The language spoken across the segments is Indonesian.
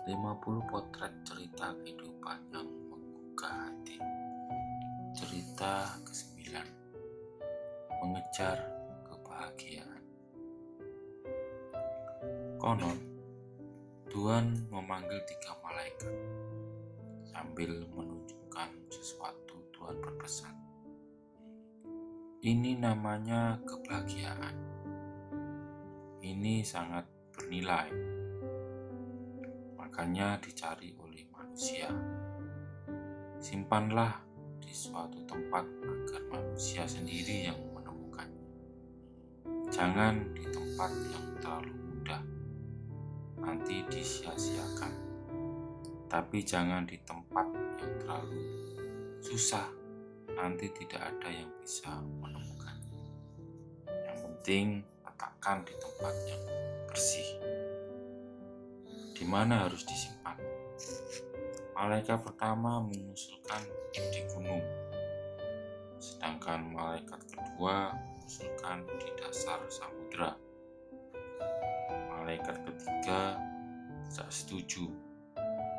50 potret cerita kehidupan yang menggugah hati. Cerita ke-9, mengejar kebahagiaan. Konon, Tuhan memanggil 3 malaikat. Sambil menunjukkan sesuatu, Tuhan berpesan, ini namanya kebahagiaan. Ini sangat bernilai, makanya dicari oleh manusia. Simpanlah di suatu tempat agar manusia sendiri yang menemukannya. Jangan di tempat yang terlalu mudah, nanti disia-siakan. Tapi jangan di tempat yang terlalu susah, nanti tidak ada yang bisa menemukannya. Yang penting letakkan di tempat yang bersih. Di mana harus disimpan? Malaikat pertama mengusulkan di gunung, sedangkan malaikat kedua mengusulkan di dasar samudera. Malaikat ketiga tidak setuju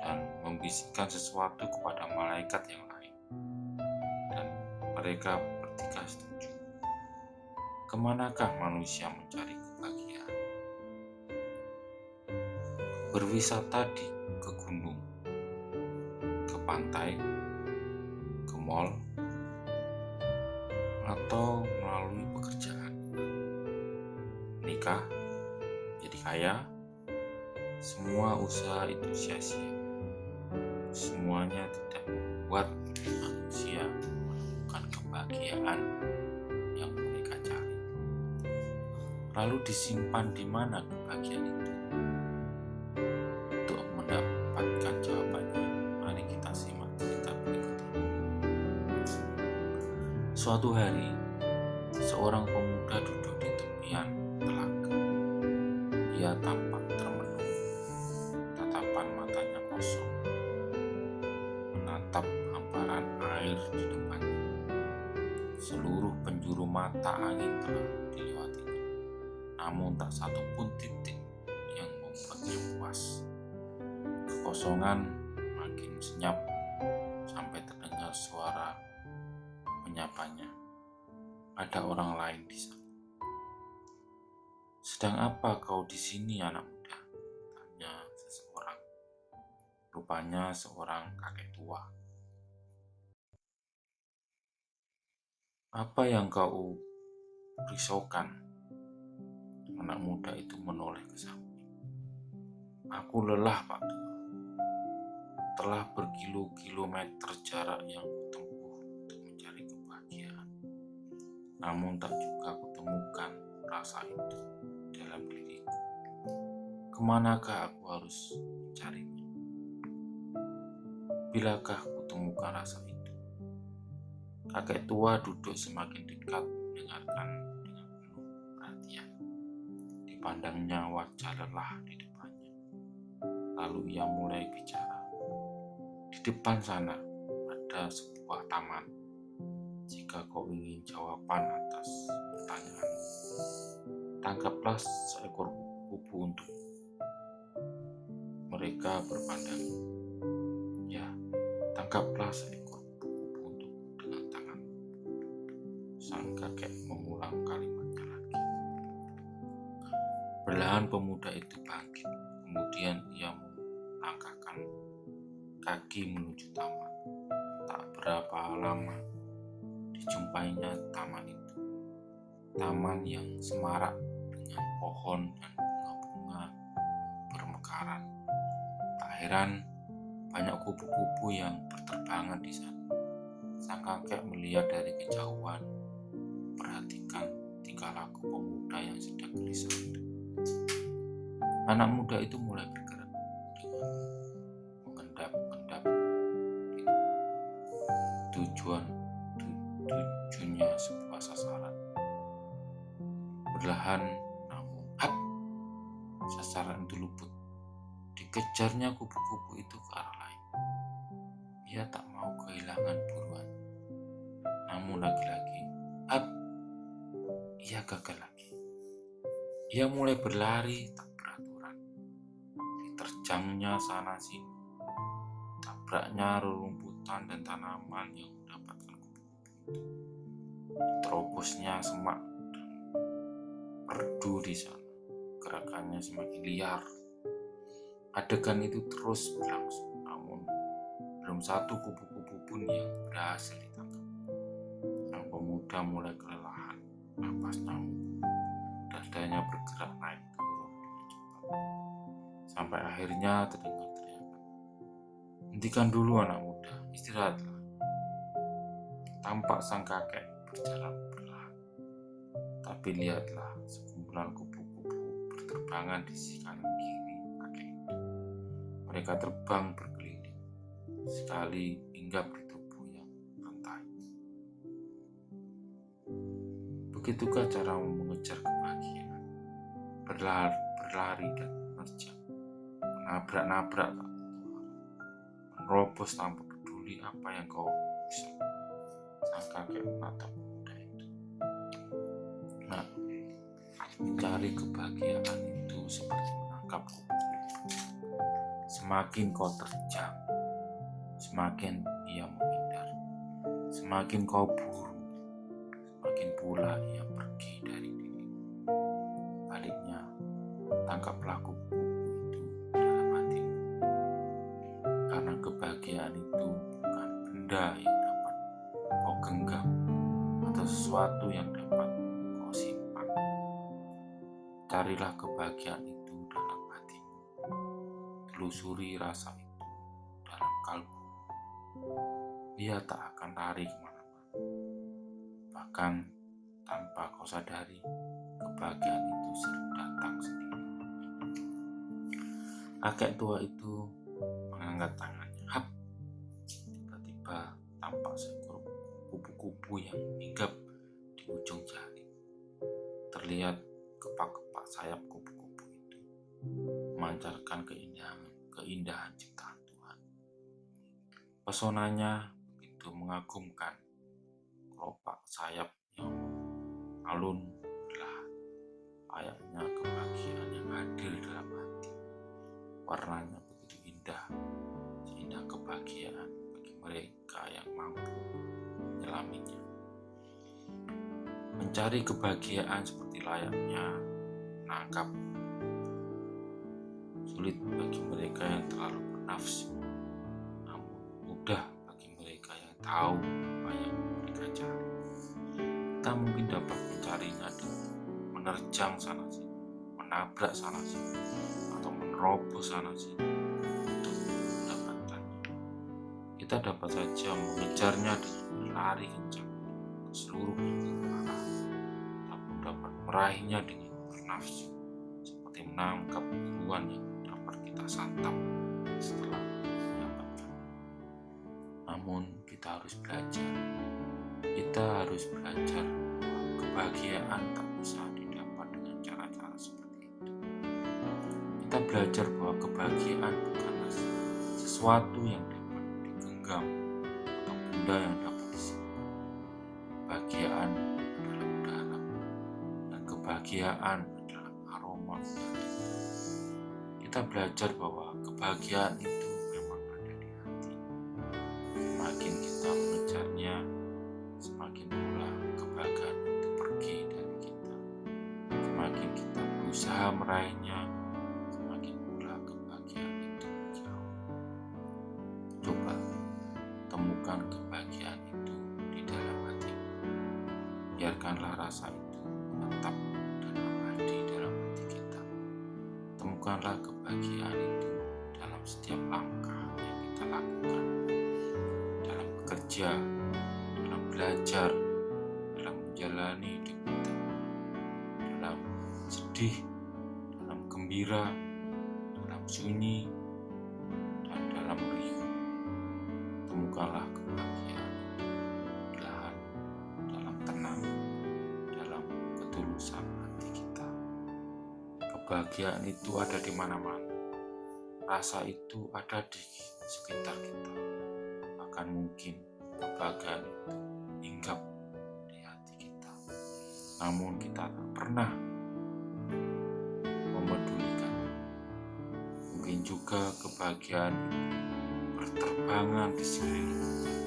dan membisikkan sesuatu kepada malaikat yang lain, dan mereka bertiga setuju. Kemanakah manusia mencari kebahagiaan? Berwisata ke gunung, ke pantai, ke mall, atau melalui pekerjaan. Nikah, jadi kaya, semua usaha itu sia-sia. Semuanya tidak membuat manusia menemukan kebahagiaan yang mereka cari. Lalu disimpan di mana kebahagiaan itu? Untuk mendapatkan jawabannya, mari kita simak cerita berikut ini. Suatu hari, seorang pemuda duduk di tepian telaga. Ia tampak termenung, tatapan matanya kosong, menatap hamparan air di depannya. Seluruh penjuru mata angin telah dilewatinya, namun tak satu pun titik yang membuatnya puas. Kekosongan makin senyap sampai terdengar suara menyapanya. Ada orang lain di sana. Sedang apa kau di sini, anak muda? Tanya seseorang. Rupanya seorang kakek tua. Apa yang kau risaukan? Anak muda itu menoleh ke samping. Aku lelah, Pak Tua. Telah berkilo-kilometer jarak yang kutempuh untuk mencari kebahagiaan. Namun tak juga kutemukan rasa itu dalam diriku. Kemanakah aku harus mencarinya? Bilakah kutemukan rasa itu? Kakek tua duduk semakin dekat mendengarkan dengan penuh perhatian. Dipandangnya wajah lelah di depannya. Lalu ia mulai bicara. Di depan sana ada sebuah taman. Jika kau ingin jawaban atas pertanyaan, tangkaplah seekor kupu untuk. Mereka berpandang. Ya, tangkaplah seekor kupu untuk dengan tangan. Sang kakek mengulang kalimatnya lagi. Perlahan pemuda itu bangkit. Kemudian ia melangkahkan kaki menuju taman. Tak berapa lama dijumpainya taman itu. Taman yang semarak dengan pohon dan bunga-bunga bermekaran. Tak heran banyak kupu-kupu yang berterbangan di sana. Sang kakek melihat dari kejauhan, perhatikan tingkah laku pemuda yang sedang gelisah itu. Anak muda itu mulai bergerak dengan mengendap-endap tujuannya sebuah sasaran. Perlahan namun sasaran itu luput. Dikejarnya kupu-kupu itu ke arah lain. Ia tak mau kehilangan buruan. Namun lagi-lagi ia gagal lagi. Ia mulai berlari tak beraturan, diterjang menerjangnya sana sini, tabraknya rerumputan dan tanaman yang mendapatkan kupu-kupu itu, terobosnya semak dan merdu di sana. Gerakannya semakin liar. Adegan itu terus berlangsung, namun belum satu kupu-kupu pun yang berhasil ditangkap. Sang pemuda mulai kelelahan, napasnya menggumpal, dadanya bergerak naik turun dengan cepat. Sampai akhirnya terdengar teriakan, "Hentikan dulu anak muda, istirahatlah." Tampak sang kakek berjalan perlahan. Tapi lihatlah, sekumpulan kupu-kupu berterbangan di sisi kanan kiri kakek itu. Mereka terbang berkeliling, sekali hinggap di tubuh yang rentai. Begitukah cara mengejar kebahagiaan? Berlari dan menerjang, menabrak-nabrak tak tentu arah, menerobos tanpa peduli apa yang kau usah. Sang kakek menatap pemuda itu. Nah, mencari kebahagiaan itu seperti menangkap kupu-kupu. Semakin kau terjang, semakin ia menghindar. Semakin kau buru, semakin pula ia pergi dari dirimu. Baliknya, tangkaplah kupu-kupu itu dalam hatimu. Karena kebahagiaan itu bukan benda yang dapat kau genggam atau sesuatu yang dapat kau simpan. Carilah kebahagiaan itu dalam hatimu. Telusuri rasa itu dalam kalbu. Dia tak akan lari kemana-mana. Bahkan tanpa kau sadari, kebahagiaan itu sering datang sendiri. Kakek tua itu mengangkat tangannya. Hap! Tiba-tiba tampak seekor kupu-kupu yang hinggap di ujung jari. Terlihat kepak-kepak sayap kupu-kupu itu memancarkan keindahan ciptaan Tuhan. Pesonanya begitu mengagumkan. Kelopak sayap yang alun belahan, layaknya kebahagiaan yang hadir dalam hati. Warnanya begitu indah, seindah kebahagiaan bagi mereka yang mampu menyelaminya. Mencari kebahagiaan seperti layaknya menangkap. Sulit bagi mereka yang terlalu bernafsu, namun mudah bagi mereka yang tahu apa yang mereka cari. Kita mungkin dapat mencarinya dengan menerjang sana sini, menabrak sana sini, atau menerobos sana sini untuk mendapatkannya. Kita dapat saja mengejarnya dengan berlari kencang ke seluruh penjuru arah, ataupun dapat meraihnya dengan bernafsu, seperti menangkap buruan yang dapat kita santap setelah mendapatkan. Namun kita harus belajar. Kita harus belajar bahwa kebahagiaan tak bisa didapat dengan cara-cara seperti itu. Kita belajar bahwa kebahagiaan bukanlah sesuatu yang dapat digenggam atau benda yang dapat disimpan. Kebahagiaan adalah udara, dan kebahagiaan adalah aroma udara. Kita belajar bahwa kebahagiaan itu memang ada di hati. Semakin kita mengejarnya, semakin pula kebahagiaan itu pergi dari kita. Semakin kita berusaha meraihnya, semakin pula kebahagiaan itu menjauh. Coba temukan kebahagiaan itu di dalam hatimu. Biarkanlah rasa itu menetap dan abadi dalam hati kita. Temukanlah kebahagiaan itu dalam setiap langkah yang kita lakukan, dalam bekerja, dalam belajar, dalam menjalani hidup kita, dalam sedih, dalam gembira, dalam sunyi, dan dalam riuh. Temukanlah kebahagiaan perlahan, dalam tenang, dalam ketulusan hati kita. Kebahagiaan itu ada di mana-mana. Rasa itu ada di sekitar kita. Bahkan mungkin kebahagiaan itu hinggap di hati kita. Namun kita tak pernah memedulikan. Mungkin mungkin juga kebahagiaan berterbangan di sekeliling.